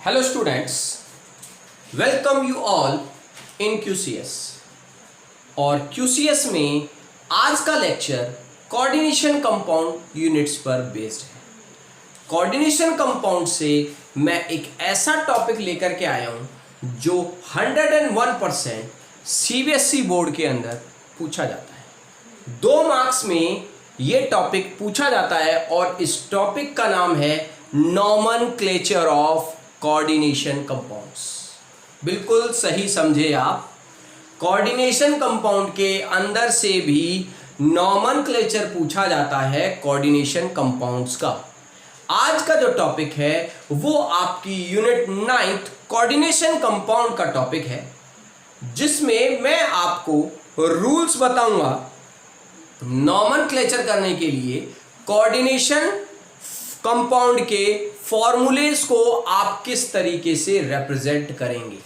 Hello students, welcome you all in QCS। और QCS में आज का लेक्चर कोऑर्डिनेशन कंपाउंड यूनिट्स पर बेस्ड है। कोऑर्डिनेशन कंपाउंड से मैं एक ऐसा टॉपिक लेकर के आया हूं जो 101% CBSE बोर्ड के अंदर पूछा जाता है। 2 मार्क्स में ये टॉपिक पूछा जाता है और इस टॉपिक का नाम है नॉमेनक्लेचर ऑफ कोऑर्डिनेशन कंपाउंड्स। बिल्कुल सही समझे आप, कोऑर्डिनेशन कंपाउंड के अंदर से भी नॉमेनक्लेचर पूछा जाता है कोऑर्डिनेशन कंपाउंड्स का। आज का जो टॉपिक है वो आपकी यूनिट 9th कोऑर्डिनेशन कंपाउंड का टॉपिक है, जिसमें मैं आपको रूल्स बताऊंगा नॉमेनक्लेचर करने के लिए। कोऑर्डिनेशन कंपाउंड के फॉर्मूलेस को आप किस तरीके से रिप्रेजेंट करेंगे।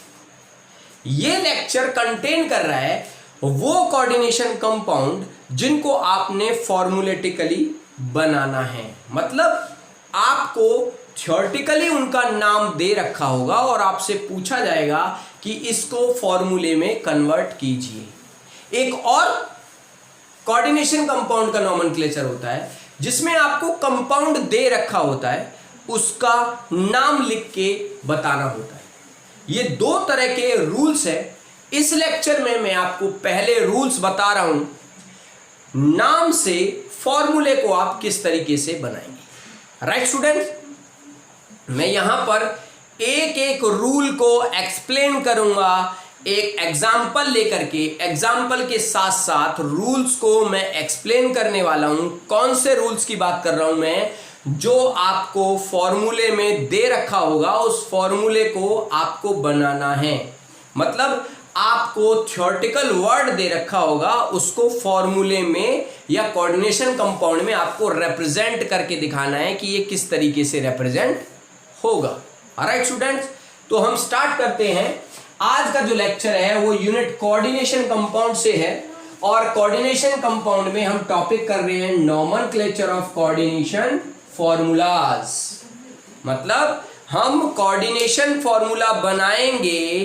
ये लेक्चर कंटेन कर रहा है वो कोऑर्डिनेशन कंपाउंड जिनको आपने फॉर्मूलेटिकली बनाना है, मतलब आपको थ्योरेटिकली उनका नाम दे रखा होगा और आपसे पूछा जाएगा कि इसको फॉर्मूले में कन्वर्ट कीजिए। एक और कोऑर्डिनेशन कंपाउंड का नॉमेनक्लेचर होता है जिसमें आपको कंपाउंड दे रखा होता है, उसका नाम लिख के बताना होता है। ये 2 तरह के रूल्स हैं। इस लेक्चर में मैं आपको पहले रूल्स बता रहा हूं, नाम से फॉर्मूले को आप किस तरीके से बनाएंगे। राइट स्टूडेंट्स, मैं यहां पर एक एक रूल को एक्सप्लेन करूंगा, एक एग्जाम्पल लेकर के, एग्जाम्पल के साथ साथ रूल्स को मैं एक्सप्लेन करने वाला हूं। कौन से रूल्स की बात कर रहा हूं मैं? जो आपको फॉर्मूले में दे रखा होगा उस फॉर्मूले को आपको बनाना है, मतलब आपको थ्योरेटिकल वर्ड दे रखा होगा, उसको फॉर्मूले में या कोऑर्डिनेशन कंपाउंड में आपको रिप्रेजेंट करके दिखाना है कि ये किस तरीके से रिप्रेजेंट होगा। ऑलराइट स्टूडेंट्स, तो हम स्टार्ट करते हैं। आज का जो लेक्चर है वो यूनिट कोऑर्डिनेशन कंपाउंड से है और कोऑर्डिनेशन कंपाउंड में हम टॉपिक कर रहे हैं नॉमेनक्लेचर ऑफ कोऑर्डिनेशन फॉर्मूलाज, मतलब हम कोऑर्डिनेशन फॉर्मूला बनाएंगे,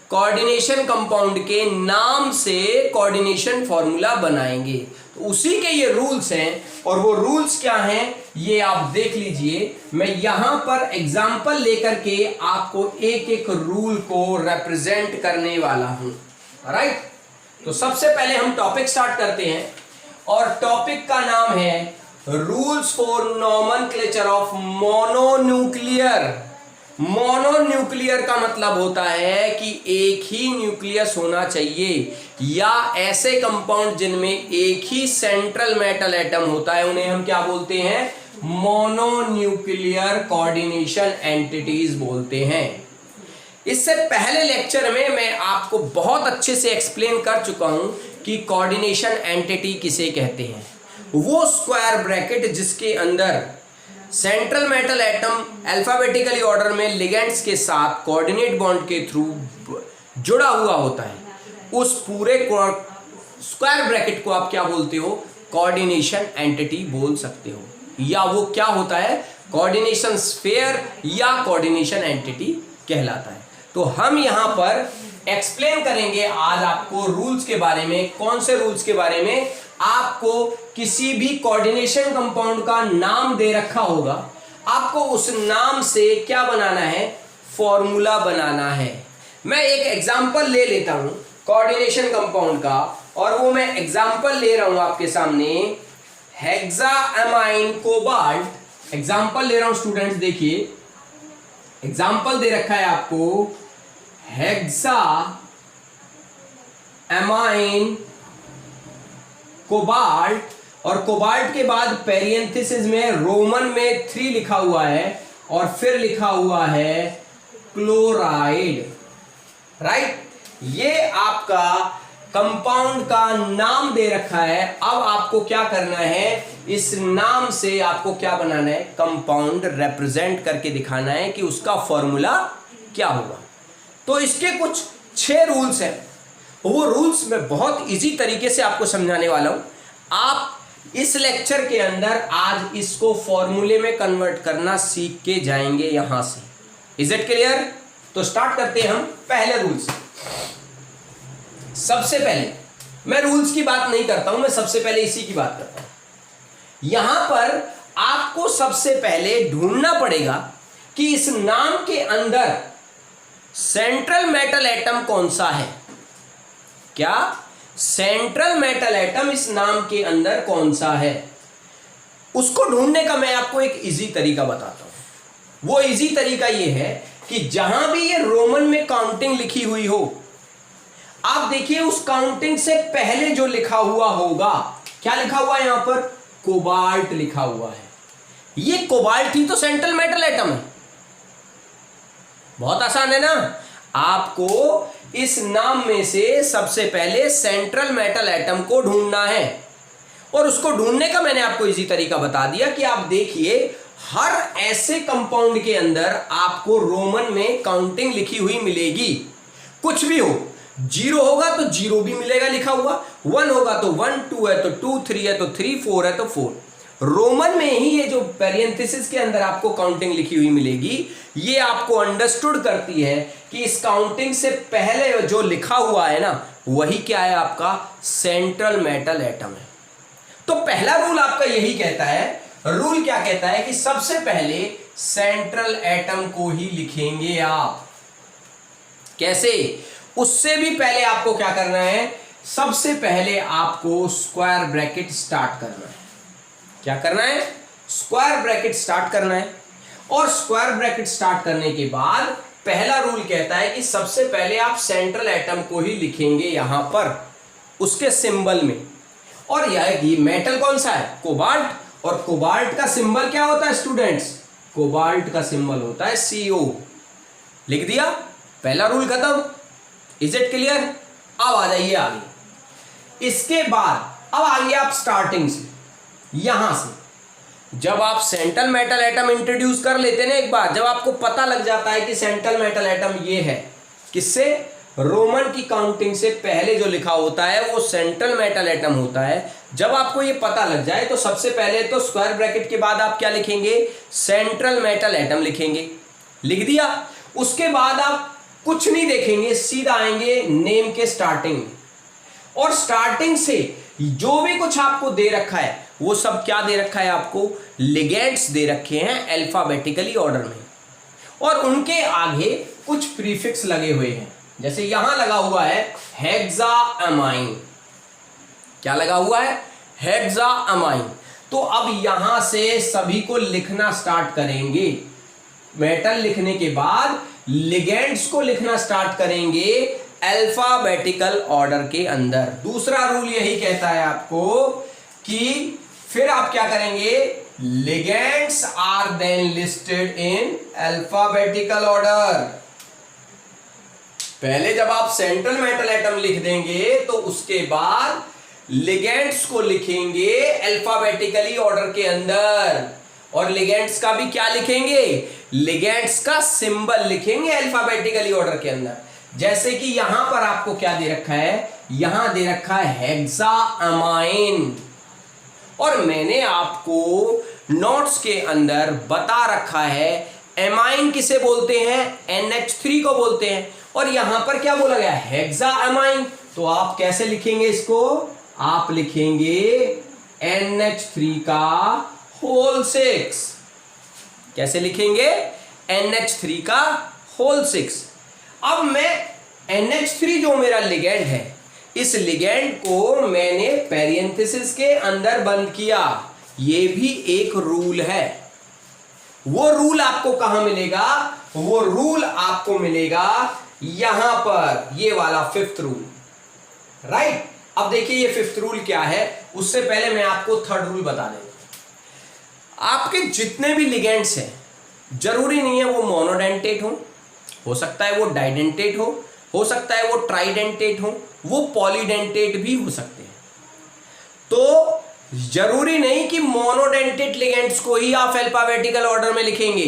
कोऑर्डिनेशन कंपाउंड के नाम से कोऑर्डिनेशन फॉर्मूला बनाएंगे। तो उसी के ये रूल्स हैं और वो रूल्स क्या हैं ये आप देख लीजिए। मैं यहां पर एग्जांपल लेकर के आपको एक एक रूल को रिप्रेजेंट करने वाला हूं। राइट, तो सबसे पहले हम टॉपिक स्टार्ट करते हैं और टॉपिक का नाम है rules for nomenclature of mononuclear. Mononuclear का मतलब होता है कि एक ही न्यूक्लियस होना चाहिए, या ऐसे कंपाउंड जिनमें एक ही सेंट्रल मेटल एटम होता है उन्हें हम क्या बोलते हैं? मोनोन्यूक्लियर कोऑर्डिनेशन एंटिटीज बोलते हैं। इससे पहले लेक्चर में मैं आपको बहुत अच्छे से एक्सप्लेन कर चुका हूं कि कोऑर्डिनेशन एंटिटी किसे कहते हैं। वो स्क्वायर ब्रैकेट जिसके अंदर central metal atom alphabetically order में लिगेंड्स के साथ कोऑर्डिनेट बॉन्ड के थ्रू जुड़ा हुआ होता है, उस पूरे स्क्वायर ब्रैकेट को आप क्या बोलते हो? कोऑर्डिनेशन एंटिटी बोल सकते हो, या वो क्या होता है? कोऑर्डिनेशन स्फीयर या कोऑर्डिनेशन एंटिटी कहलाता है। तो हम यहां पर एक्सप्लेन करेंगे आज आपको रूल्स के बारे में। कौन से रूल्स के बारे में? आपको किसी भी कोऑर्डिनेशन कंपाउंड का नाम दे रखा होगा, आपको उस नाम से क्या बनाना है? फॉर्मूला बनाना है। मैं एक एग्जांपल ले लेता हूं कोऑर्डिनेशन कंपाउंड का, और वो मैं एग्जांपल ले रहा हूं आपके सामने हेक्सामाइन कोबाल्ट। एग्जांपल ले रहा हूं स्टूडेंट्स, देखिए एग्जांपल दे रखा है आपको हेक्सामाइन कोबाल्ट, और कोबाल्ट के बाद पेरेंथेसिस में रोमन में 3 लिखा हुआ है और फिर लिखा हुआ है क्लोराइड। राइट, ये आपका कंपाउंड का नाम दे रखा है। अब आपको क्या करना है? इस नाम से आपको क्या बनाना है? कंपाउंड रिप्रेजेंट करके दिखाना है कि उसका फॉर्मूला क्या होगा। तो इसके कुछ 6 रूल्स हैं, वो रूल्स मैं बहुत इजी तरीके से आपको समझाने वाला हूं। आप इस लेक्चर के अंदर आज इसको फॉर्मूले में कन्वर्ट करना सीख के जाएंगे यहां से। Is it clear? तो स्टार्ट करते हैं हम पहले रूल से। सबसे पहले मैं रूल्स की बात नहीं करता हूं, मैं सबसे पहले इसी की बात करता हूं। यहां पर आपको सबसे पहले ढूंढना पड़ेगा कि इस नाम के अंदर सेंट्रल मेटल एटम कौन सा है। क्या सेंट्रल मेटल एटम इस नाम के अंदर कौन सा है, उसको ढूंढने का मैं आपको एक इजी तरीका बताता हूं। वो इजी तरीका ये है कि जहां भी ये रोमन में काउंटिंग लिखी हुई हो, आप देखिए उस काउंटिंग से पहले जो लिखा हुआ होगा, क्या लिखा हुआ है यहां पर? कोबाल्ट लिखा हुआ है। ये कोबाल्ट ही तो सेंट्रल मेटल एटम है। बहुत आसान है ना? आपको इस नाम में से सबसे पहले सेंट्रल मेटल एटम को ढूंढना है, और उसको ढूंढने का मैंने आपको इजी तरीका बता दिया कि आप देखिए हर ऐसे कंपाउंड के अंदर आपको रोमन में काउंटिंग लिखी हुई मिलेगी। कुछ भी हो, 0 होगा तो 0 भी मिलेगा लिखा हुआ, 1 होगा तो 1, 2 है तो 2, 3 है तो 3, 4 है तो 4। रोमन में ही ये जो पेरेंथेसिस के अंदर आपको काउंटिंग लिखी हुई मिलेगी, ये आपको अंडरस्टूड करती है कि इस काउंटिंग से पहले जो लिखा हुआ है ना, वही क्या है? आपका सेंट्रल मेटल एटम है। तो पहला रूल आपका यही कहता है। रूल क्या कहता है कि सबसे पहले सेंट्रल एटम को ही लिखेंगे आप। कैसे? उससे भी पहले आपको क्या करना है? सबसे पहले आपको स्क्वायर ब्रैकेट स्टार्ट करना है। क्या करना है? स्क्वायर ब्रैकेट स्टार्ट करना है। और स्क्वायर ब्रैकेट स्टार्ट करने के बाद पहला रूल कहता है कि सबसे पहले आप सेंट्रल एटम को ही लिखेंगे यहां पर उसके सिंबल में। और ये मेटल कौन सा है? कोबाल्ट। और कोबाल्ट का सिंबल क्या होता है स्टूडेंट्स? कोबाल्ट का सिंबल होता है CO। लिख दिया, पहला रूल खत्म। Is it clear? अब आ जाइए आगे। इसके बाद अब आइए आप स्टार्टिंग से, यहां से जब आप सेंट्रल मेटल एटम इंट्रोड्यूस कर लेते हैं ना, एक बार जब आपको पता लग जाता है कि सेंट्रल मेटल एटम ये है, किससे? रोमन की काउंटिंग से पहले जो लिखा होता है वो सेंट्रल मेटल एटम होता है। जब आपको ये पता लग जाए तो सबसे पहले तो स्क्वायर ब्रैकेट के बाद आप क्या लिखेंगे? सेंट्रल मेटल एटम लिखेंगे। लिख दिया। उसके बाद आप कुछ नहीं देखेंगे, सीधा आएंगे नेम के स्टार्टिंग में, और स्टार्टिंग से जो भी कुछ आपको दे रखा है वो सब क्या दे रखा है? आपको लिगेंड्स दे रखे हैं अल्फाबेटिकली ऑर्डर में, और उनके आगे कुछ प्रीफिक्स लगे हुए हैं। जैसे यहां लगा हुआ है हेक्साअमाइन। क्या लगा हुआ है? हेक्साअमाइन। तो अब यहां से सभी को लिखना स्टार्ट करेंगे। मेटल लिखने के बाद लिगेंड्स को लिखना स्टार्ट करेंगे अल्फाबेटिकल ऑर्डर के अंदर। दूसरा रूल यही कहता है आपको कि फिर आप क्या करेंगे? Ligands are then listed in alphabetical order. पहले जब आप सेंट्रल मेटल एटम लिख देंगे तो उसके बाद लिगेंड्स को लिखेंगे अल्फाबेटिकली ऑर्डर के अंदर, और लिगेंड्स का भी क्या लिखेंगे? लिगेंड्स का सिंबल लिखेंगे अल्फाबेटिकली ऑर्डर के अंदर। जैसे कि यहां पर आपको क्या दे रखा है? यहां दे रखा है हेक्साअमाइन, और मैंने आपको नोट्स के अंदर बता रखा है एमाइन किसे बोलते हैं? NH3 को बोलते हैं। और यहां पर क्या बोला गया? हेक्साअमाइन। तो आप कैसे लिखेंगे इसको? आप लिखेंगे NH3 का होल 6। कैसे लिखेंगे? NH3 का होल 6। अब मैं NH3 जो मेरा लिगेंड है, इस लिगेंड को मैंने पेरेंथेसिस के अंदर बंद किया। ये भी एक रूल है। वो रूल आपको कहां मिलेगा? वो रूल आपको मिलेगा यहां पर, ये वाला 5th रूल। राइट? अब देखिए ये 5th रूल क्या है, उससे पहले मैं आपको 3rd रूल बता दें। आपके जितने भी लिगेंड्स हैं, जरूरी नहीं है वो मोनोडेंटेट हो सकता है वो डाइडेंटेट हो सकता है वो ट्राइडेंटेट वो पॉलीडेंटेट भी हो सकते हैं। तो जरूरी नहीं कि मोनोडेंटेट लिगेंड्स को ही आप अल्फाबेटिकल ऑर्डर में लिखेंगे।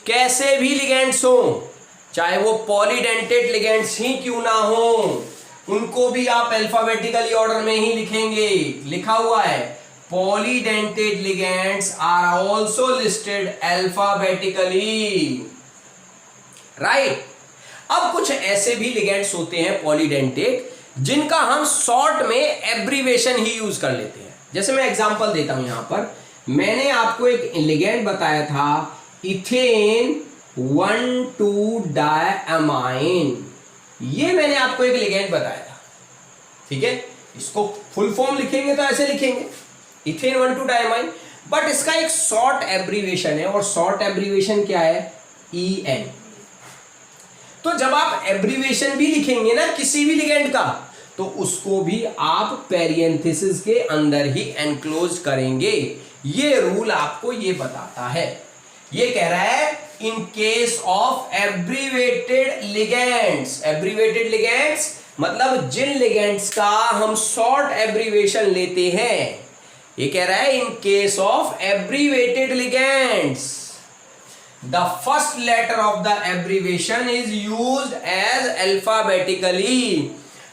कैसे भी लिगेंड्स हो, चाहे वो पॉलीडेंटेट लिगेंड्स ही क्यों ना हो, उनको भी आप अल्फाबेटिकली ऑर्डर में ही लिखेंगे। लिखा हुआ है polydentate ligands are also listed alphabetically. Right. अब कुछ ऐसे भी लिगेंड्स होते हैं पॉलीडेंटिक जिनका हम शॉर्ट में एब्रीवेशन ही यूज कर लेते हैं। जैसे मैं एग्जांपल देता हूं, यहां पर मैंने आपको एक लिगेंड बताया था इथेन 1,2-डायमाइन। ये मैंने आपको एक लिगेंड बताया था, ठीक है। इसको फुल फॉर्म लिखेंगे तो ऐसे लिखेंगे इथेन 1,2-डायमाइन, बट इसका एक शॉर्ट एब्रीवेशन है और शॉर्ट एब्रीवेशन क्या है, EN। तो जब आप एब्रीवेशन भी लिखेंगे ना किसी भी लिगेंड का, तो उसको भी आप पेरेंथेसिस के अंदर ही एनक्लोज करेंगे। ये रूल आपको ये बताता है। ये कह रहा है in case of abbreviated ligands, abbreviated ligands मतलब जिन लिगेंड्स का हम शॉर्ट एब्रीवेशन लेते हैं। ये कह रहा है in case of abbreviated ligands the first letter of the abbreviation is used as alphabetically।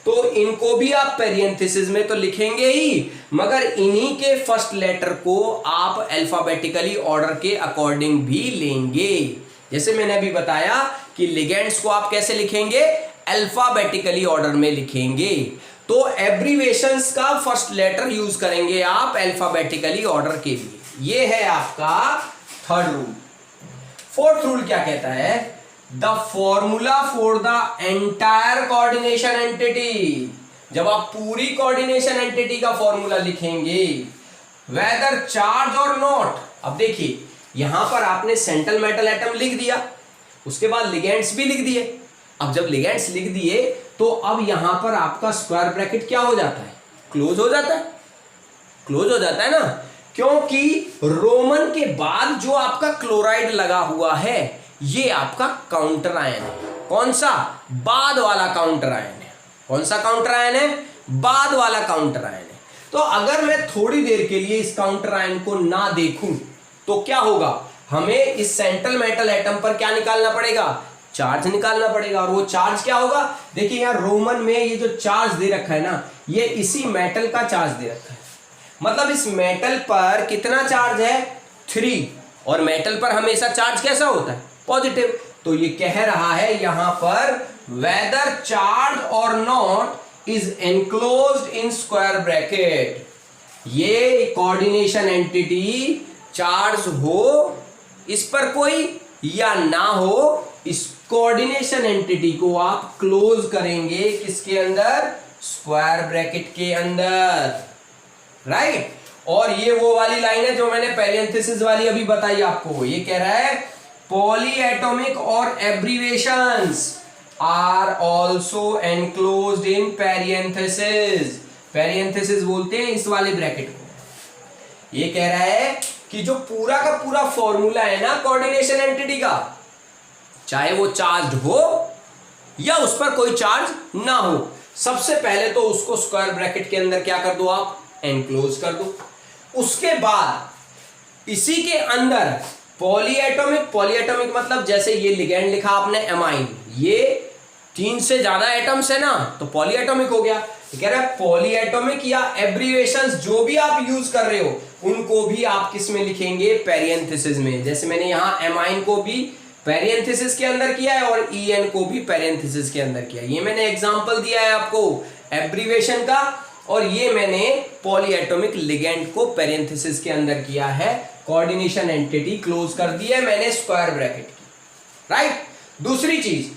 तो इनको भी आप पेरेंथेसिस में तो लिखेंगे ही, मगर इन्हीं के फर्स्ट लेटर को आप अल्फाबेटिकली ऑर्डर के अकॉर्डिंग भी लेंगे। जैसे मैंने अभी बताया कि लिगेंड्स को आप कैसे लिखेंगे, अल्फाबेटिकली ऑर्डर में लिखेंगे। तो एब्रीवेशंस का फर्स्ट लेटर यूज करेंगे आप अल्फाबेटिकली ऑर्डर के लिए। ये है आपका थर्ड रूल। फोर्थ रूल क्या कहता है, the formula for the entire coordination entity. जब आप पूरी कोऑर्डिनेशन एंटिटी का फॉर्मूला लिखेंगे, वेदर चार्ज और नॉट। अब देखिए यहां पर आपने सेंट्रल मेटल एटम लिख दिया, उसके बाद लिगेंड्स भी लिख दिए। अब जब लिगेंड्स लिख दिए तो अब यहां पर आपका स्क्वायर ब्रैकेट क्या हो जाता है, क्लोज हो जाता है, क्लोज हो जाता है ना, क्योंकि रोमन के बाद जो आपका क्लोराइड लगा हुआ है ये आपका काउंटर आयन है। कौन सा, बाद वाला काउंटर आयन है। कौन सा काउंटर आयन है, बाद वाला काउंटर आयन है। तो अगर मैं थोड़ी देर के लिए इस काउंटर आयन को ना देखूं तो क्या होगा, हमें इस सेंट्रल मेटल एटम पर क्या निकालना पड़ेगा, चार्ज निकालना पड़ेगा। और वो चार्ज क्या होगा, देखिए यहां रोमन में ये जो चार्ज दे रखा है ना, ये इसी मेटल का चार्ज दे रखा है। मतलब इस मेटल पर कितना चार्ज है, 3, और मेटल पर हमेशा चार्ज कैसा होता है, पॉजिटिव। तो ये कह रहा है यहां पर वेदर चार्ज और not is enclosed in square bracket. ये कोऑर्डिनेशन एंटिटी चार्ज हो इस पर कोई या ना हो, इस कोऑर्डिनेशन एंटिटी को आप क्लोज करेंगे किसके अंदर, स्क्वायर ब्रैकेट के अंदर, राइट। और ये वो वाली लाइन है जो मैंने पेरेंथेसिस वाली अभी बताई आपको। ये कह रहा है पॉलीएटॉमिक और abbreviations are also enclosed in parenthesis. Parenthesis बोलते हैं इस वाले ब्रैकेट को। ये कह रहा है कि जो पूरा का पूरा फॉर्मूला है ना कोऑर्डिनेशन एंटिटी का, चाहे वो चार्ज हो या उस पर कोई चार्ज ना हो, सबसे पहले तो उसको स्क्वायर ब्रैकेट के अंदर क्या कर दो, आप एनक्लोज कर दो। उसके बाद इसी के अंदर पॉलीएटॉमिक, पॉलीएटॉमिक मतलब जैसे ये लिगेंड लिखा आपने एमाइन, ये 3 से ज्यादा एटम्स है ना, तो पॉलीएटॉमिक हो गया। कह रहा है पॉलीएटॉमिक या एब्रीवेशंस जो भी आप यूज कर रहे हो उनको भी आप किस में लिखेंगे, पेरेंथेसिस में। जैसे मैंने यहां एमाइन को भी पेरेंथेसिस के अंदर किया है और EN को भी पेरेंथेसिस के अंदर किया है। ये मैंने एग्जांपल दिया है आपको एब्रीवेशन का, और ये मैंने पॉलीएटॉमिक लिगेंड को पेरेंथेसिस के अंदर किया है। कोऑर्डिनेशन एंटिटी क्लोज कर दी है मैंने स्क्वायर ब्रैकेट की, राइट। दूसरी चीज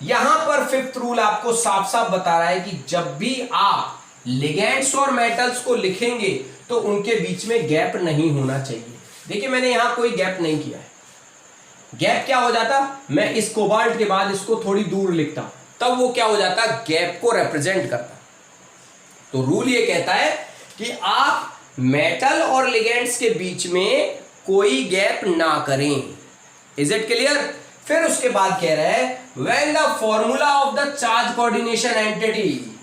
यहां पर फिफ्थ रूल आपको साफ साफ बता रहा है कि जब भी आप लिगेंड्स और मेटल्स को लिखेंगे तो उनके बीच में गैप नहीं होना चाहिए। देखिए मैंने यहां कोई गैप नहीं किया है। गैप क्या हो जाता, मैं इस कोबाल्ट के बाद इसको थोड़ी दूर लिखता, तब वो क्या हो जाता, गैप को रिप्रेजेंट करता। तो रूल ये कहता है कि आप मेटल और लिगेंड्स के बीच में कोई गैप ना करें। Is it clear. फिर उसके बाद कह रहा है when the formula of the charge coordination entity,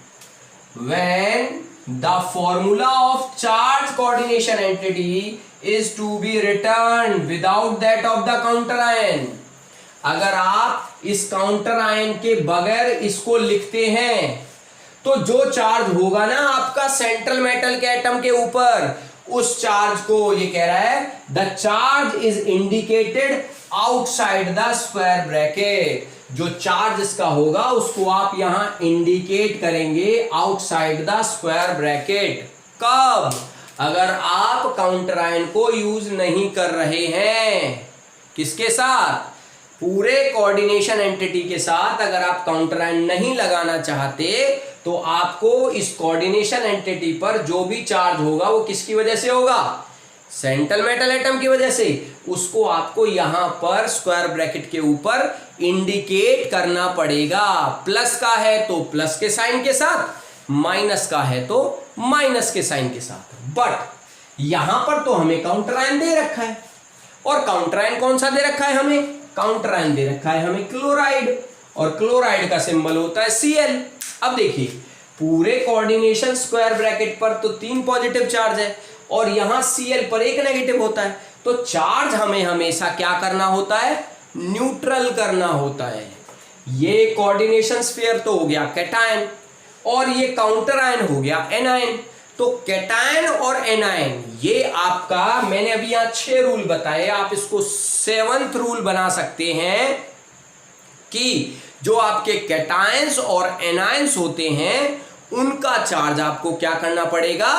when the formula of charge coordination entity is to be written without that of the counter ion. अगर आप इस काउंटर आयन के बगैर इसको लिखते हैं तो जो चार्ज होगा ना आपका सेंट्रल मेटल के एटम के ऊपर, उस चार्ज को ये कह रहा है the charge is indicated outside the square bracket. जो चार्ज इसका होगा उसको आप यहां इंडिकेट करेंगे आउटसाइड द स्क्वायर ब्रैकेट। कब? अगर आप काउंटर आयन को यूज नहीं कर रहे हैं। किसके साथ? पूरे कोऑर्डिनेशन एंटिटी के साथ अगर आप काउंटर आयन नहीं लगाना चाहते तो आपको इस कोऑर्डिनेशन एंटिटी पर जो भी चार्ज होगा वो किसकी वजह से होगा? सेंट्रल मेटल एटम की वजह से। उसको आपको यहां पर स्क्वायर ब्रैकेट के ऊपर इंडिकेट करना पड़ेगा। प्लस का है तो प्लस के साइन के साथ, माइनस का है तो माइनस के साइन के साथ। बट यहां पर तो हमें काउंटर आयन दे रखा है, और काउंटर आयन कौन सा दे रखा है हमें? काउंटर आयन दे रखा है हमें क्लोराइड, और क्लोराइड का सिंबल होता है Cl। अब देखिए पूरे कोऑर्डिनेशन स्क्वायर ब्रैकेट पर तो 3 पॉजिटिव चार्ज है और यहां Cl पर 1 नेगेटिव होता है, तो चार्ज हमें हमेशा क्या करना होता है? न्यूट्रल करना होता है। ये कोऑर्डिनेशन स्फीयर तो हो गया कैटायन, और ये काउंटर आयन हो गया एनायन। तो कैटायन और एनायन ये आपका, मैंने अभी यहां 6 रूल बताए, आप इसको 7th रूल बना सकते हैं कि जो आपके कैटायंस और एनायंस होते हैं उनका चार्ज आपको क्या करना पड़ेगा?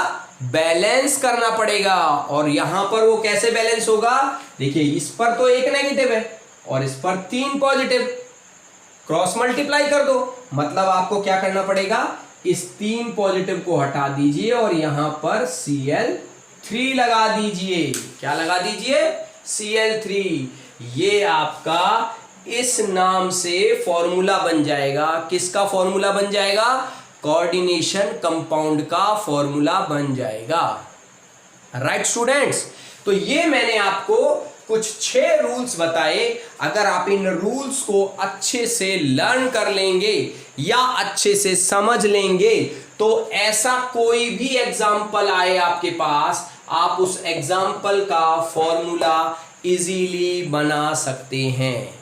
बैलेंस करना पड़ेगा। और यहां पर वो कैसे बैलेंस होगा? देखिए इस पर तो 1 नेगेटिव है और इस पर 3 पॉजिटिव, क्रॉस मल्टीप्लाई कर दो, मतलब आपको क्या करना पड़ेगा? इस 3 पॉजिटिव को हटा दीजिए और यहां पर Cl3 लगा दीजिए। क्या लगा दीजिए? Cl3। ये आपका इस नाम से फॉर्मूला बन जाएगा। किसका फॉर्मूला बन जाएगा? कोऑर्डिनेशन कंपाउंड का फॉर्मूला बन जाएगा। राइट स्टूडेंट्स, तो ये मैंने आपको कुछ 6 रूल्स बताए। अगर आप इन रूल्स को अच्छे से लर्न कर लेंगे या अच्छे से समझ लेंगे तो ऐसा कोई भी एग्जाम्पल आए आपके पास, आप उस एग्जाम्पल का फॉर्मूला इजीली बना सकते हैं।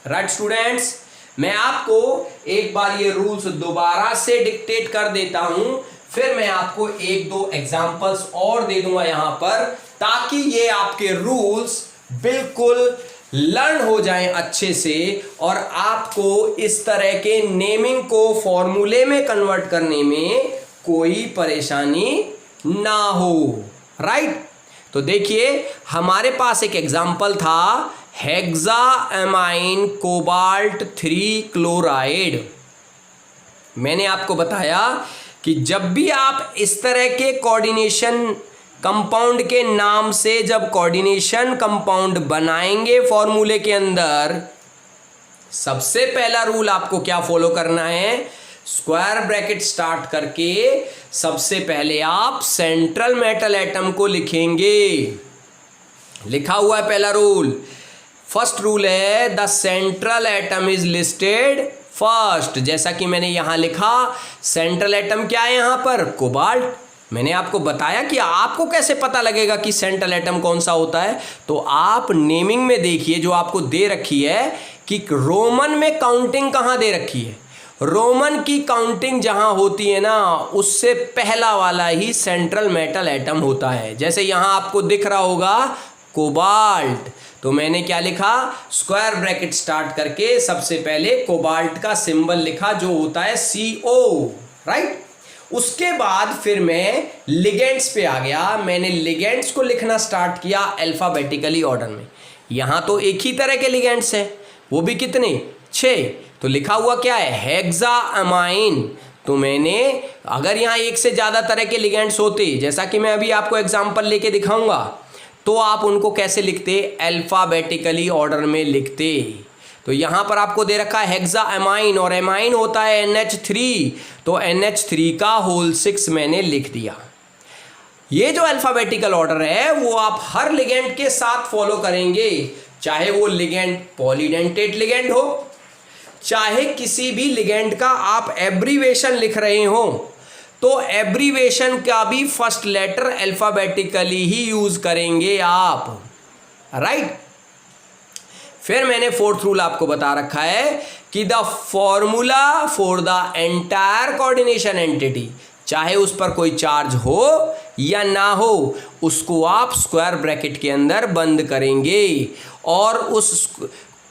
राइट स्टूडेंट्स, मैं आपको एक बार ये रूल्स दोबारा से डिक्टेट कर देता हूं, फिर मैं आपको 1-2 एग्जाम्पल्स और दे दूंगा यहां पर, ताकि ये आपके रूल्स बिल्कुल लर्न हो जाएं अच्छे से और आपको इस तरह के नेमिंग को फॉर्मूले में कन्वर्ट करने में कोई परेशानी ना हो। राइट, तो देखिए हमारे पास एक एग्जाम्पल था हेक्साएमाइन कोबाल्ट 3 क्लोराइड। मैंने आपको बताया कि जब भी आप इस तरह के कोऑर्डिनेशन कंपाउंड के नाम से जब कोऑर्डिनेशन कंपाउंड बनाएंगे फॉर्मूले के अंदर, सबसे पहला रूल आपको क्या फॉलो करना है? स्क्वायर ब्रैकेट स्टार्ट करके सबसे पहले आप सेंट्रल मेटल एटम को लिखेंगे। लिखा हुआ है पहला रूल। फर्स्ट रूल है the central atom is listed first. जैसा कि मैंने यहां लिखा, सेंट्रल एटम क्या है यहां पर? कोबाल्ट। मैंने आपको बताया कि आपको कैसे पता लगेगा कि सेंट्रल एटम कौन सा होता है, तो आप नेमिंग में देखिए जो आपको दे रखी है कि रोमन में काउंटिंग कहाँ दे रखी है। रोमन की काउंटिंग जहां होती है ना, उससे पहला वाला ही सेंट्रल मेटल एटम होता है। जैसे यहां आपको दिख रहा होगा कोबाल्ट, तो मैंने क्या लिखा? स्क्वायर ब्रैकेट स्टार्ट करके सबसे पहले कोबाल्ट का सिंबल लिखा जो होता है CO। राइट, उसके बाद फिर मैं लिगेंड्स पे आ गया। मैंने लिगेंड्स को लिखना स्टार्ट किया अल्फाबेटिकली ऑर्डर में। यहां तो एक ही तरह के लिगेंड्स हैं, वो भी कितने? 6। तो लिखा हुआ क्या है? हेक्साएमाइन। तो मैंने, अगर यहाँ एक से ज़्यादा तरह के लिगेंड्स होते, जैसा कि मैं अभी आपको एग्जाम्पल लेके दिखाऊंगा, तो आप उनको कैसे लिखते? अल्फाबेटिकली ऑर्डर में लिखते। तो यहाँ पर आपको दे रखा है हेक्साएमाइन और एमाइन होता है NH3, तो NH3 का होल 6 मैंने लिख दिया। ये जो अल्फाबेटिकल ऑर्डर है वो आप हर लिगेंड के साथ फॉलो करेंगे, चाहे वो लिगेंड पॉलीडेंटेट लिगेंड हो, चाहे किसी भी लिगेंड का आप एब्रीवेशन लिख रहे हो, तो एब्रीवेशन का भी फर्स्ट लेटर अल्फाबेटिकली ही यूज करेंगे आप। राइट, फिर मैंने 4th रूल आपको बता रखा है कि the formula for the entire coordination entity, चाहे उस पर कोई चार्ज हो या ना हो, उसको आप स्क्वायर ब्रैकेट के अंदर बंद करेंगे। और उस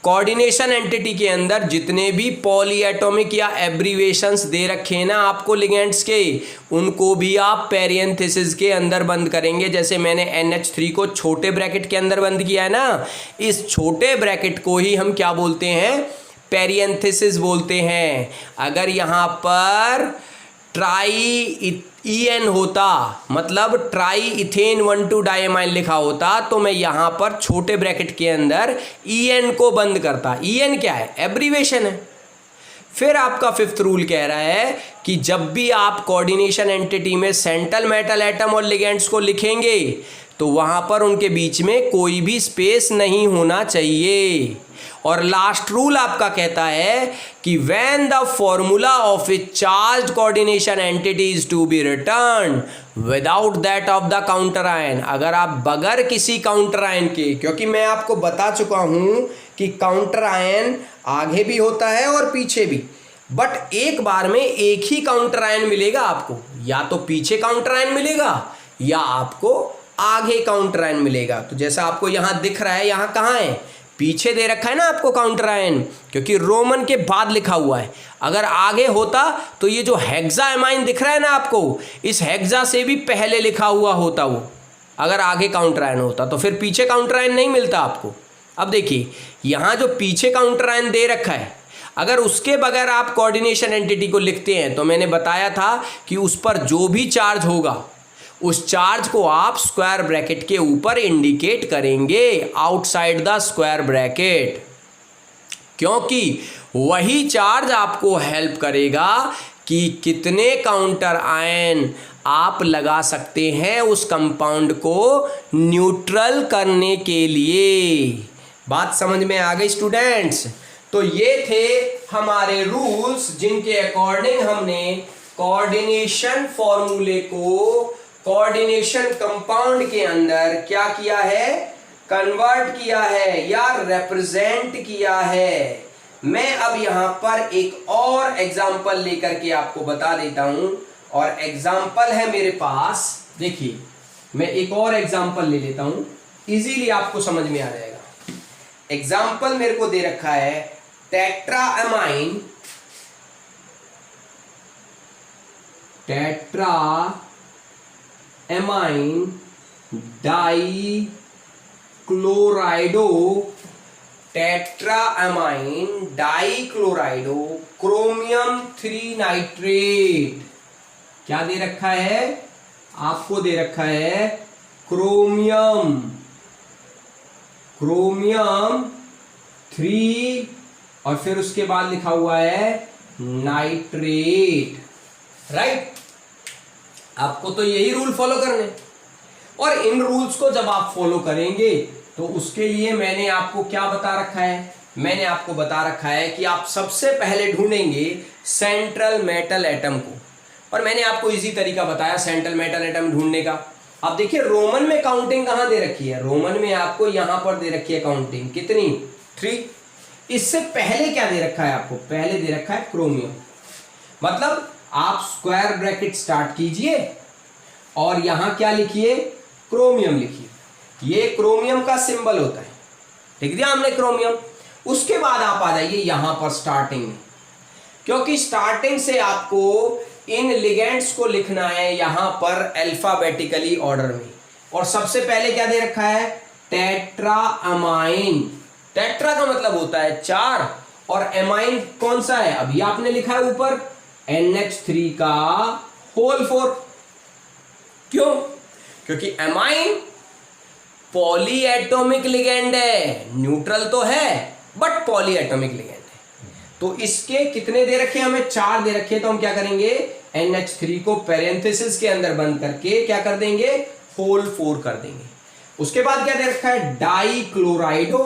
कोऑर्डिनेशन एंटिटी के अंदर जितने भी पॉलीएटॉमिक या एब्रीवेशंस दे रखे हैं ना आपको लिगेंड्स के, उनको भी आप पेरेंथेसिस के अंदर बंद करेंगे। जैसे मैंने NH3 को छोटे ब्रैकेट के अंदर बंद किया है ना, इस छोटे ब्रैकेट को ही हम क्या बोलते हैं, पेरेंथेसिस बोलते हैं। अगर यहाँ पर ट्राई EN होता, मतलब ट्राई इथेन 1,2 डाइएमाइन लिखा होता, तो मैं यहाँ पर छोटे ब्रैकेट के अंदर EN को बंद करता। EN क्या है, एब्रीवेशन है। फिर आपका फिफ्थ रूल कह रहा है कि जब भी आप कोऑर्डिनेशन एंटिटी में सेंट्रल मेटल एटम और लिगेंड्स को लिखेंगे तो वहाँ पर उनके बीच में कोई भी स्पेस नहीं होना चाहिए। और लास्ट रूल आपका कहता है कि when the formula of a charge coordination entity is to be written without that of the counter ion, अगर आप बगैर किसी काउंटर आयन के, क्योंकि मैं आपको बता चुका हूं कि काउंटर आयन आगे भी होता है और पीछे भी, बट एक बार में एक ही काउंटर आयन मिलेगा आपको, या तो पीछे काउंटर आयन मिलेगा या आपको आगे काउंटर आयन मिलेगा। तो जैसा आपको यहां दिख रहा है, यहां कहां है, पीछे दे रखा है ना आपको काउंटर आयन, क्योंकि रोमन के बाद लिखा हुआ है। अगर आगे होता तो ये जो हेक्साएमाइन दिख रहा है ना आपको, इस हेक्सा से भी पहले लिखा हुआ होता वो, अगर आगे काउंटर आयन होता, तो फिर पीछे काउंटर आयन नहीं मिलता आपको। अब देखिए यहाँ जो पीछे काउंटर आयन दे रखा है, अगर उसके बगैर आप कोऑर्डिनेशन एंटिटी को लिखते हैं तो मैंने बताया था कि उस पर जो भी चार्ज होगा उस चार्ज को आप स्क्वायर ब्रैकेट के ऊपर इंडिकेट करेंगे, आउटसाइड द स्क्वायर ब्रैकेट, क्योंकि वही चार्ज आपको हेल्प करेगा कि कितने काउंटर आयन आप लगा सकते हैं उस कंपाउंड को न्यूट्रल करने के लिए। बात समझ में आ गई स्टूडेंट्स? तो ये थे हमारे रूल्स जिनके अकॉर्डिंग हमने कोऑर्डिनेशन फॉर्मूले को कोऑर्डिनेशन कंपाउंड के अंदर क्या किया है, कन्वर्ट किया है या रिप्रेजेंट किया है। मैं अब यहां पर एक और एग्जांपल लेकर के आपको बता देता हूं, और एग्जांपल है मेरे पास, देखिए मैं एक और एग्जांपल ले लेता हूं, इजीली आपको समझ में आ जाएगा। एग्जांपल मेरे को दे रखा है टेट्राएमाइन डाई क्लोराइडो क्रोमियम 3 नाइट्रेट। क्या दे रखा है आपको, दे रखा है क्रोमियम 3 और फिर उसके बाद लिखा हुआ है नाइट्रेट, राइट। आपको तो यही रूल फॉलो करने, और इन रूल्स को जब आप फॉलो करेंगे तो उसके लिए मैंने आपको क्या बता रखा है, मैंने आपको बता रखा है कि आप सबसे पहले ढूंढेंगे सेंट्रल मेटल एटम को, और मैंने आपको इजी तरीका बताया सेंट्रल मेटल एटम ढूंढने का। अब देखिए रोमन में काउंटिंग कहां दे रखी है, रोमन में आपको यहां पर दे रखी है काउंटिंग कितनी, 3। इससे पहले क्या दे रखा है आपको, पहले दे रखा है क्रोमियम। मतलब आप स्क्वायर ब्रैकेट स्टार्ट कीजिए और यहां क्या लिखिए, क्रोमियम लिखिए। ये क्रोमियम का सिंबल होता है, लिख दिया हमने क्रोमियम। उसके बाद आप आ जाइए यहां पर स्टार्टिंग में, क्योंकि स्टार्टिंग से आपको इन लिगेंड्स को लिखना है यहां पर अल्फाबेटिकली ऑर्डर में। और सबसे पहले क्या दे रखा है, टेट्राअमाइन। टेट्रा का मतलब होता है 4, और एमाइन कौन सा है, अभी आपने लिखा है ऊपर NH3 का होल 4। क्यों, क्योंकि एमाइन पॉलीएटॉमिक लिगेंड है, न्यूट्रल तो है बट पॉलीएटॉमिक लिगेंड है। तो इसके कितने दे रखे, हमें 4 दे रखे, तो हम क्या करेंगे, NH3 को पेरेंथेसिस के अंदर बंद करके क्या कर देंगे, होल 4 कर देंगे। उसके बाद क्या दे रखा है, डाई क्लोराइडो।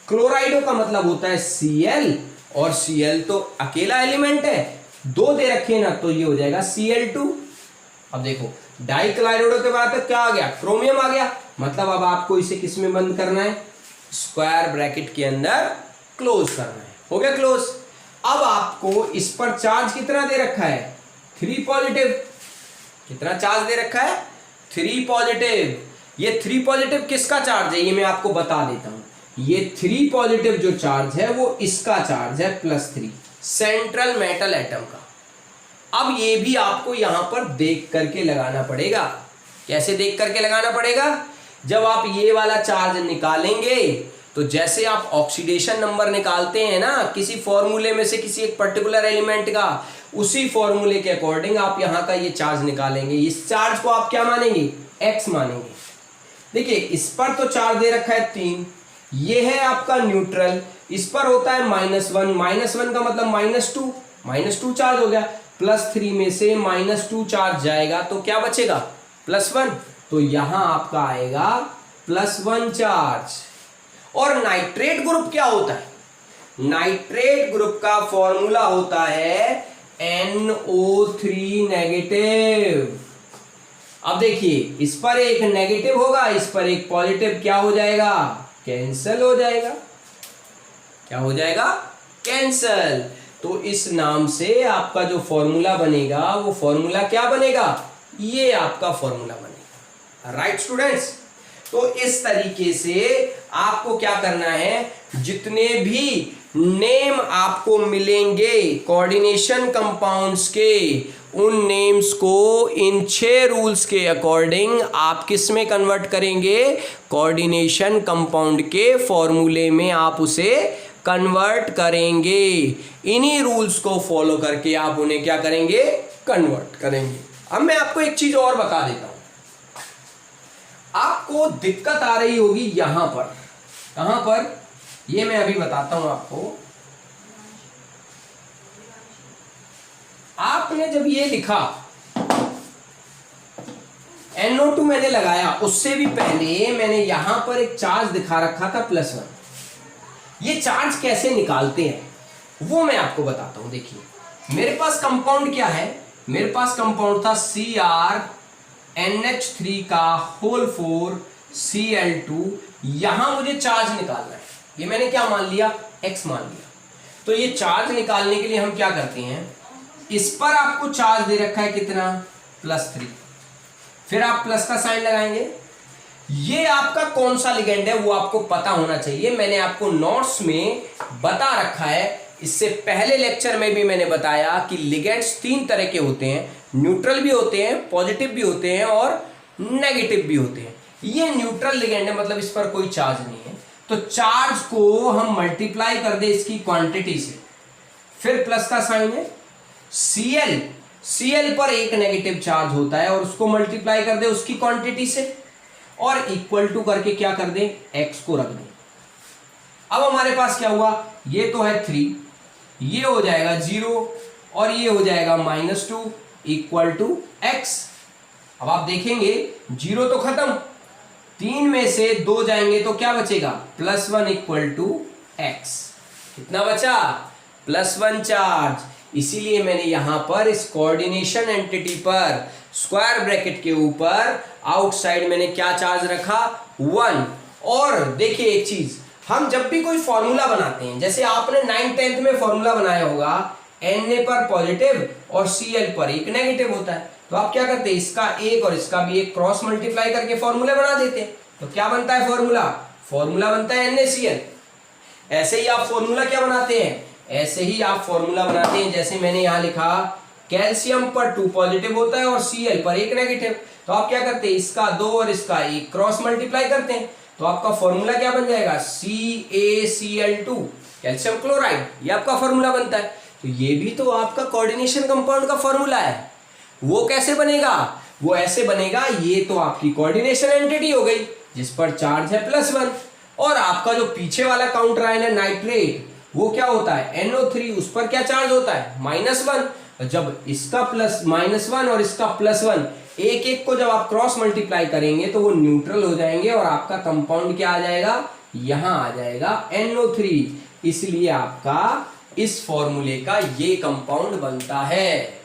क्लोराइडो का मतलब होता है Cl, और Cl तो अकेला एलिमेंट है, 2 दे रखे ना, तो ये हो जाएगा Cl2। अब देखो डाई क्लोराइडो के बाद क्या आ गया, क्रोमियम आ गया। मतलब अब आपको इसे किस में बंद करना है, स्क्वायर ब्रैकेट के अंदर क्लोज करना है। हो गया क्लोज। अब आपको इस पर चार्ज कितना दे रखा है, 3 पॉजिटिव, कितना चार्ज दे रखा है? 3 पॉजिटिव। ये 3 पॉजिटिव किसका चार्ज है ये मैं आपको बता देता हूं। ये 3 पॉजिटिव जो चार्ज है वो इसका चार्ज है +3, सेंट्रल मेटल एटम का। अब ये भी आपको यहां पर देख करके लगाना पड़ेगा। कैसे देख करके लगाना पड़ेगा? जब आप ये वाला चार्ज निकालेंगे तो जैसे आप ऑक्सीडेशन नंबर निकालते हैं ना किसी फॉर्मूले में से किसी एक पर्टिकुलर एलिमेंट का, उसी फॉर्मूले के अकॉर्डिंग आप यहां का ये चार्ज निकालेंगे। इस चार्ज को आप क्या मानेंगे? x मानेंगे। देखिए इस पर तो चार्ज दे रखा है 3, ये है आपका न्यूट्रल, इस पर होता है -1, -1 का मतलब -2 चार्ज हो गया। +3 में से -2 चार्ज जाएगा तो क्या बचेगा? +1। तो यहां आपका आएगा +1 चार्ज। और नाइट्रेट ग्रुप क्या होता है? नाइट्रेट ग्रुप का फॉर्मूला होता है NO3 नेगेटिव। अब देखिए इस पर एक नेगेटिव होगा, इस पर एक पॉजिटिव, क्या हो जाएगा? कैंसल हो जाएगा। क्या हो जाएगा? कैंसल। तो इस नाम से आपका जो फॉर्मूला बनेगा वो फॉर्मूला क्या बनेगा? ये आपका फॉर्मूला बनेगा। राइट स्टूडेंट्स, तो इस तरीके से आपको क्या करना है, जितने भी नेम आपको मिलेंगे कोऑर्डिनेशन कंपाउंड्स के, उन नेम्स को इन 6 रूल्स के अकॉर्डिंग आप किस में कन्वर्ट करेंगे? कोऑर्डिनेशन कंपाउंड के फॉर्मूले में आप उसे कन्वर्ट करेंगे। इन्हीं रूल्स को फॉलो करके आप उन्हें क्या करेंगे? कन्वर्ट करेंगे। अब मैं आपको एक चीज और बता देता हूं। आपको दिक्कत आ रही होगी यहां पर। कहां पर? ये मैं अभी बताता हूं आपको। आपने जब ये लिखा NO2 मैंने लगाया, उससे भी पहले मैंने यहां पर एक चार्ज दिखा रखा था +1। ये चार्ज कैसे निकालते हैं वो मैं आपको बताता हूं। देखिए मेरे पास कंपाउंड क्या है? मेरे पास कंपाउंड था CrNH3 का होल 4 Cl2। यहां मुझे चार्ज निकालना है। ये मैंने क्या मान लिया? x मान लिया। तो ये चार्ज निकालने के लिए हम क्या करते हैं, इस पर आपको चार्ज दे रखा है कितना? +3। फिर आप प्लस का साइन लगाएंगे। ये आपका कौन सा लिगेंड है वो आपको पता होना चाहिए। मैंने आपको नोट्स में बता रखा है। इससे पहले लेक्चर में भी मैंने बताया कि लिगेंड्स 3 तरह के होते हैं, न्यूट्रल भी होते हैं, पॉजिटिव भी होते हैं और नेगेटिव भी होते हैं। ये न्यूट्रल लिगेंड है, मतलब इस पर कोई चार्ज नहीं है। तो चार्ज को हम मल्टीप्लाई कर दे इसकी क्वांटिटी से, फिर प्लस का साइन है। Cl पर एक नेगेटिव चार्ज होता है और उसको मल्टीप्लाई कर दे उसकी क्वांटिटी से, और इक्वल टू करके क्या कर दे? x को रख दे। अब हमारे पास क्या हुआ? ये तो है 3, ये हो जाएगा 0 और ये हो जाएगा -2 इक्वल टू x। अब आप देखेंगे 0 तो खत्म, 3 में से 2 जाएंगे तो क्या बचेगा? +1 इक्वल टू x। कितना बचा? +1 चार्ज। इसीलिए मैंने यहां पर इस कोऑर्डिनेशन एंटिटी पर स्क्वायर ब्रैकेट के ऊपर आउटसाइड मैंने क्या चार्ज रखा? 1। और देखिए एक चीज, हम जब भी कोई फॉर्मूला बनाते हैं, जैसे आपने 9th 10th में फॉर्मूला बनाया होगा, Na पर पॉजिटिव और Cl पर एक नेगेटिव होता है, तो आप क्या करते हैं? इसका एक और इसका भी एक क्रॉस मल्टीप्लाई करके फॉर्मूला बना देते हैं। तो क्या बनता है फॉर्मूला? फॉर्मूला बनता है NaCl। ऐसे ही आप फॉर्मूला क्या बनाते हैं? ऐसे ही आप फॉर्मूला बनाते हैं, जैसे मैंने यहां लिखा कैल्शियम पर 2 पॉजिटिव होता है और Cl पर एक नेगेटिव। तो आप क्या करते हैं? इसका 2 और इसका 1 क्रॉस मल्टीप्लाई करते हैं, तो आपका फॉर्मूला क्या बन जाएगा? CaCl2 calcium chloride. ये आपका फॉर्मूला बनता है। तो ये भी तो आपका कोऑर्डिनेशन कंपाउंड का फॉर्मूला है। वो कैसे बनेगा? वो ऐसे बनेगा, ये तो आपकी कोऑर्डिनेशन एंटिटी हो गई जिस पर चार्ज है +1, और आपका जो पीछे वाला काउंटर आयन है नाइट्रेट, वो क्या होता है? NO3, उस पर क्या चार्ज होता है? -1। जब इसका -1 और इसका +1 एक एक को जब आप क्रॉस मल्टीप्लाई करेंगे तो वो न्यूट्रल हो जाएंगे और आपका कंपाउंड क्या आ जाएगा? यहां आ जाएगा NO3। इसलिए आपका इस फॉर्मूले का ये कंपाउंड बनता है।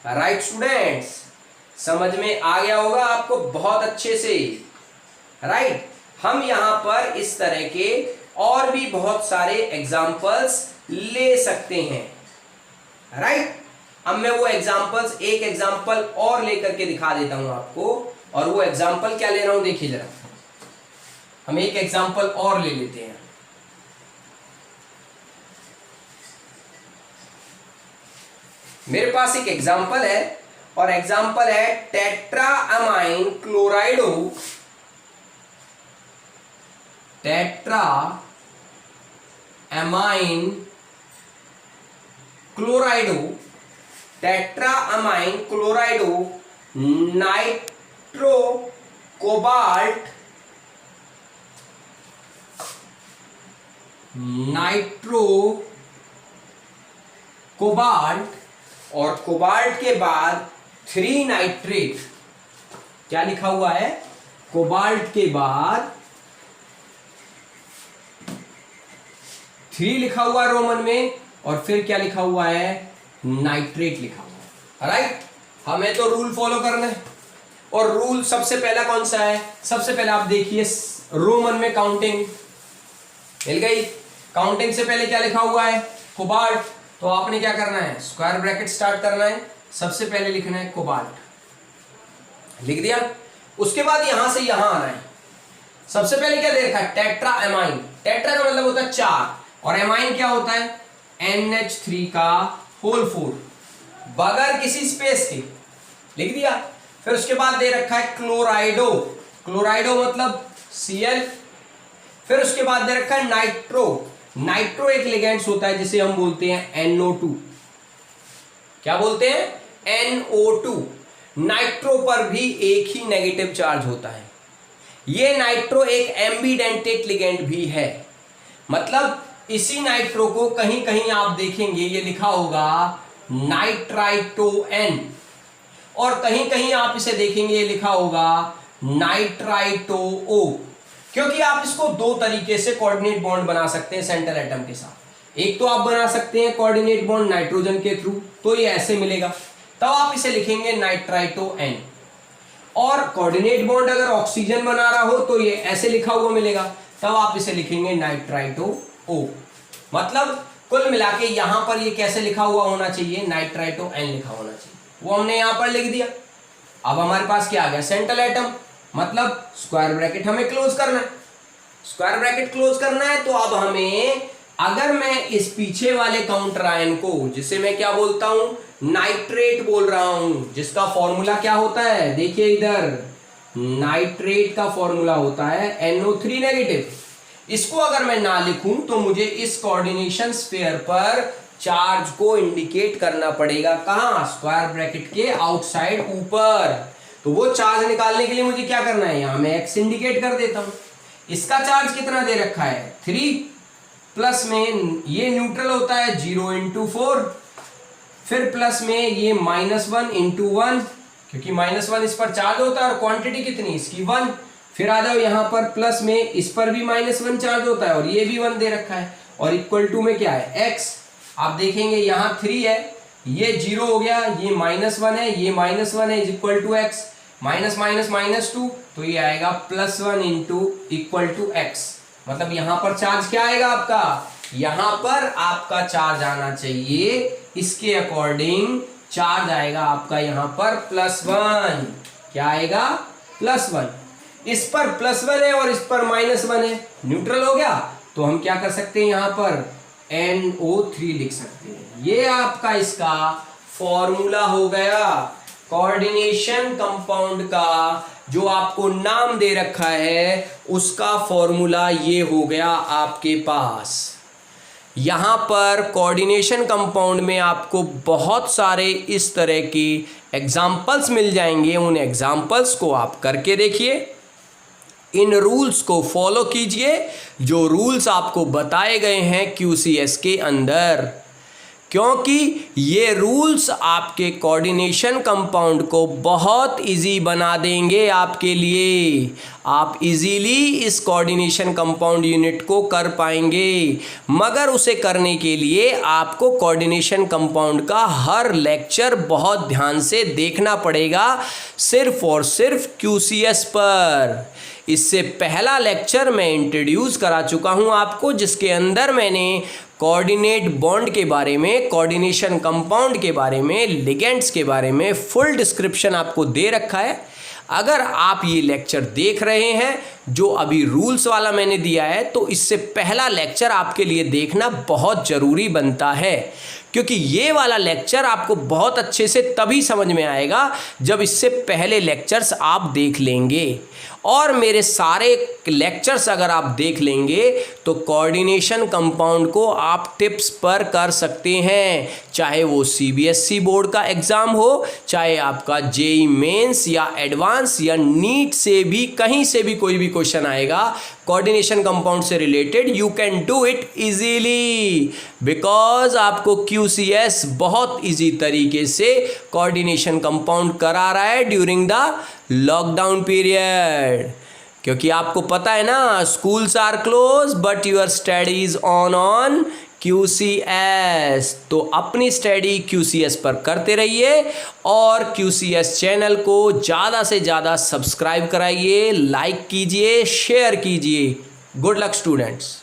राइट स्टूडेंट्स, समझ में आ गया होगा आपको बहुत अच्छे से। राइट, हम यहां पर इस तरह के और भी बहुत सारे एग्जाम्पल्स ले सकते हैं। राइट, अब मैं वो एग्जांपल्स, एक एग्जांपल और लेकर के दिखा देता हूं आपको, और वो एग्जांपल क्या ले रहा हूं देखिए जरा, हम एक एग्जांपल और ले लेते हैं। मेरे पास एक एग्जांपल है, और एग्जांपल है टेट्राअमाइन क्लोराइडो, टेट्राअमाइन क्लोराइडो, टेट्राअमाइन क्लोराइडो नाइट्रो कोबाल्ट, नाइट्रो कोबाल्ट, और कोबाल्ट के बाद 3 नाइट्रेट। क्या लिखा हुआ है? कोबाल्ट के बाद 3 लिखा हुआ है रोमन में, और फिर क्या लिखा हुआ है? नाइट्रेट लिखा हुआ है। राइट, हमें तो रूल फॉलो करना है, और रूल सबसे पहला कौन सा है? सबसे पहले आप देखिए रोमन में काउंटिंग मिल गई। काउंटिंग से पहले क्या लिखा हुआ है? कोबाल्ट। तो आपने क्या करना है? स्क्वायर ब्रैकेट स्टार्ट करना है, सबसे पहले लिखना है कोबाल्ट, लिख दिया। उसके बाद यहां से यहां आना है। सबसे पहले क्या दे रखा है? टेट्राअमाइन। टेट्रा का मतलब होता है 4, और एमाइन क्या होता है? NH3 का होल 4, बगैर किसी स्पेस के, लिख दिया। फिर उसके बाद दे रखा है क्लोराइडो। क्लोराइडो मतलब Cl। फिर उसके बाद दे रखा है नाइट्रो। नाइट्रो एक लिगेंड्स होता है जिसे हम बोलते हैं NO2। क्या बोलते हैं? NO2। नाइट्रो पर भी एक ही नेगेटिव चार्ज होता है। ये नाइट्रो एक एम्बिडेंटेट लिगेंड भी है, मतलब इसी नाइट्रो को कहीं कहीं आप देखेंगे ये लिखा होगा नाइट्राइटोएन, और कहीं कहीं आप इसे देखेंगे ये लिखा होगा नाइट्राइटोओ, क्योंकि आप इसको 2 तरीके से कोऑर्डिनेट बॉन्ड बना सकते हैं सेंट्रल एटम के साथ। एक तो आप बना सकते हैं कोऑर्डिनेट बॉन्ड नाइट्रोजन के थ्रू, तो ये ऐसे मिलेगा, तब आप इसे लिखेंगे नाइट्राइटोएन। और कोऑर्डिनेट बॉन्ड अगर ऑक्सीजन बना रहा हो तो ये ऐसे लिखा हुआ मिलेगा, तब आप इसे लिखेंगे नाइट्राइटोओ। मतलब कुल मिला के यहां पर ये कैसे लिखा हुआ होना चाहिए? नाइट्राइटोएन लिखा होना चाहिए। वो हमने यहां पर लिख दिया। अब हमारे पास क्या आ गया? सेंट्रल एटम, मतलब स्क्वायर ब्रैकेट हमें क्लोज करना है। स्क्वायर ब्रैकेट क्लोज करना है, तो अब हमें, अगर मैं इस पीछे वाले काउंटर आयन को, जिसे मैं क्या बोलता हूं? नाइट्रेट बोल रहा हूं, जिसका फॉर्मूला क्या होता है? देखिए इधर, नाइट्रेट का फॉर्मूला होता है NO3 नेगेटिव। इसको अगर मैं ना लिखूं तो मुझे इस कोऑर्डिनेशन स्फीयर पर चार्ज को इंडिकेट करना पड़ेगा। कहां? स्क्वायर ब्रैकेट के आउटसाइड ऊपर। तो वो चार्ज निकालने के लिए मुझे क्या करना है? यहां मैं X इंडिकेट कर देता हूं। इसका चार्ज कितना दे रखा है? 3, प्लस में ये न्यूट्रल होता है 0 × 4, फिर प्लस में ये -1 × 1, क्योंकि -1 इस पर चार्ज होता है, और क्वांटिटी कितनी इसकी? 1। फिर आ जाओ यहाँ पर, प्लस में इस पर भी -1 चार्ज होता है, और ये भी 1 दे रखा है, और इक्वल टू में क्या है? X। आप देखेंगे यहाँ 3 है, ये 0 हो गया, ये -1 है, ये -1 है, is equal to X, minus minus -2, तो ये आएगा +1 = X। मतलब यहां पर चार्ज क्या आएगा आपका? यहां पर आपका चार्ज आना चाहिए, इसके अकॉर्डिंग चार्ज आएगा आपका यहां पर +1। क्या आएगा? +1। इस पर +1 है और इस पर -1 है, न्यूट्रल हो गया। तो हम क्या कर सकते हैं? यहां पर NO3 लिख सकते हैं। ये आपका इसका फॉर्मूला हो गया कोऑर्डिनेशन कंपाउंड का, जो आपको नाम दे रखा है उसका फॉर्मूला ये हो गया आपके पास। यहाँ पर कोऑर्डिनेशन कंपाउंड में आपको बहुत सारे इस तरह की एग्जाम्पल्स मिल जाएंगे। उन एग्जाम्पल्स को आप करके देखिए, इन रूल्स को फॉलो कीजिए जो रूल्स आपको बताए गए हैं QCS के अंदर, क्योंकि ये रूल्स आपके कोऑर्डिनेशन कंपाउंड को बहुत इजी बना देंगे आपके लिए। आप इजीली इस कोऑर्डिनेशन कंपाउंड यूनिट को कर पाएंगे, मगर उसे करने के लिए आपको कोऑर्डिनेशन कंपाउंड का हर लेक्चर बहुत ध्यान से देखना पड़ेगा, सिर्फ और सिर्फ QCS पर। इससे पहला लेक्चर मैं इंट्रोड्यूस करा चुका हूं आपको, जिसके अंदर मैंने कोऑर्डिनेट बॉन्ड के बारे में, कोऑर्डिनेशन कंपाउंड के बारे में, लिगेंड्स के बारे में फुल डिस्क्रिप्शन आपको दे रखा है। अगर आप ये लेक्चर देख रहे हैं जो अभी रूल्स वाला मैंने दिया है, तो इससे पहला लेक्चर आपके लिए देखना बहुत ज़रूरी बनता है, क्योंकि ये वाला लेक्चर आपको बहुत अच्छे से तभी समझ में आएगा जब इससे पहले लेक्चर्स आप देख लेंगे। और मेरे सारे लेक्चर्स अगर आप देख लेंगे तो कोऑर्डिनेशन कंपाउंड को आप टिप्स पर कर सकते हैं, चाहे वो सीबीएसई बोर्ड का एग्ज़ाम हो, चाहे आपका जेईई मेंस या एडवांस या नीट से भी, कहीं से भी कोई भी क्वेश्चन आएगा कोऑर्डिनेशन कंपाउंड से related, you can do it easily, because आपको क्यूसीएस बहुत इजी तरीके से कोऑर्डिनेशन कंपाउंड करा रहा है ड्यूरिंग द लॉकडाउन पीरियड। क्योंकि आपको पता है ना, schools are close but your studies on QCS, तो अपनी स्टडी QCS पर करते रहिए और QCS चैनल को ज़्यादा से ज़्यादा सब्सक्राइब कराइए, लाइक कीजिए, शेयर कीजिए। Good luck students.